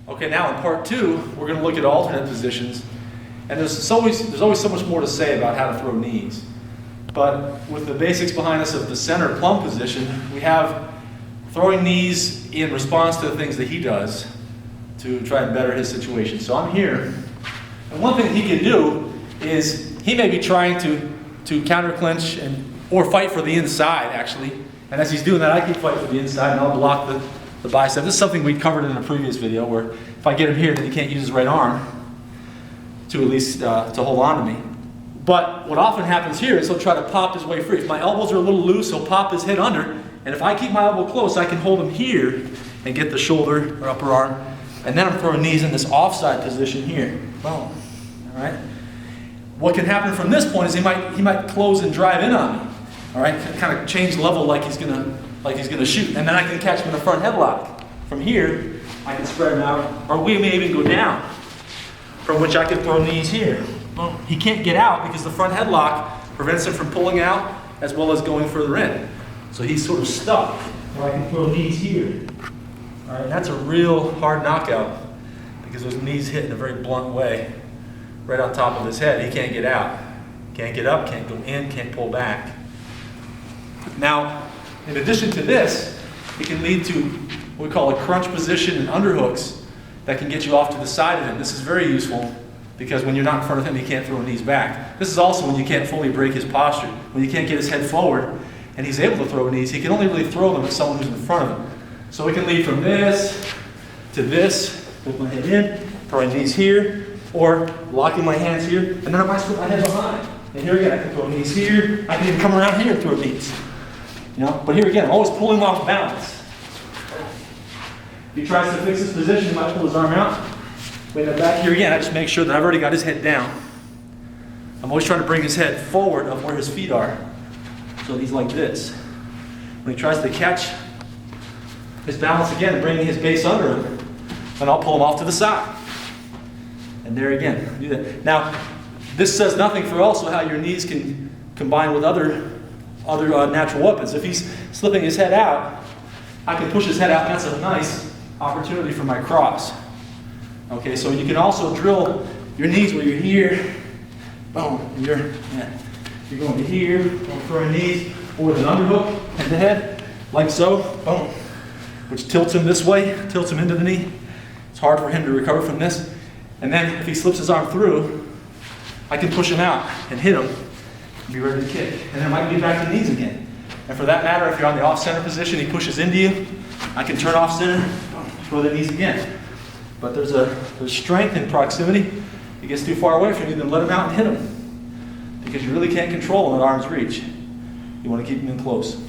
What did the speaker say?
Okay, now in part two, we're going to look at alternate positions. And there's always so much more to say about how to throw knees. But with the basics behind us of the center plumb position, we have throwing knees in response to the things that he does to try and better his situation. So I'm here, and one thing he can do is he may be trying to counter clinch or fight for the inside, actually. And as he's doing that, I keep fighting for the inside, and I'll block the bicep. This is something we covered in a previous video, where if I get him here, then he can't use his right arm to at least to hold on to me. But what often happens here is he'll try to pop his way free. If my elbows are a little loose, he'll pop his head under, and if I keep my elbow close, I can hold him here and get the shoulder or upper arm, and then I'm throwing knees in this offside position here. Boom. All right. What can happen from this point is he might close and drive in on me. All right, kind of change level like he's gonna shoot, and then I can catch him in the front headlock. From here, I can spread him out, or we may even go down, from which I can throw knees here. Well, he can't get out because the front headlock prevents him from pulling out as well as going further in. So he's sort of stuck, where I can throw knees here. All right, and that's a real hard knockout because those knees hit in a very blunt way, right on top of his head. He can't get out, can't get up, can't go in, can't pull back. Now, in addition to this, it can lead to what we call a crunch position and underhooks that can get you off to the side of him. This is very useful because when you're not in front of him, he can't throw knees back. This is also when you can't fully break his posture, when you can't get his head forward and he's able to throw knees. He can only really throw them at someone who's in front of him. So it can lead from this to this, with my head in, throwing knees here, or locking my hands here, and then I might put my head behind. And here again, I can throw knees here. I can even come around here and throw knees. You know, but here again, I'm always pulling off balance. If he tries to fix his position, he might pull his arm out. But back here again, I just make sure that I've already got his head down. I'm always trying to bring his head forward of where his feet are, so that he's like this. When he tries to catch his balance again and bringing his base under him, then I'll pull him off to the side. And there again, do that. Now, this says nothing for also how your knees can combine with other natural weapons. If he's slipping his head out, I can push his head out, and that's a nice opportunity for my cross. Okay, so you can also drill your knees where you're here, boom, and you're going to here, throwing knees, or with an underhook at the head, like so, boom, which tilts him this way, tilts him into the knee. It's hard for him to recover from this. And then if he slips his arm through, I can push him out and hit him and be ready to kick. And then I might be back to knees again. And for that matter, if you're on the off-center position, he pushes into you, I can turn off-center, throw the knees again. But there's strength in proximity. If he gets too far away from you, then let him out and hit him. Because you really can't control him at arm's reach. You want to keep him in close.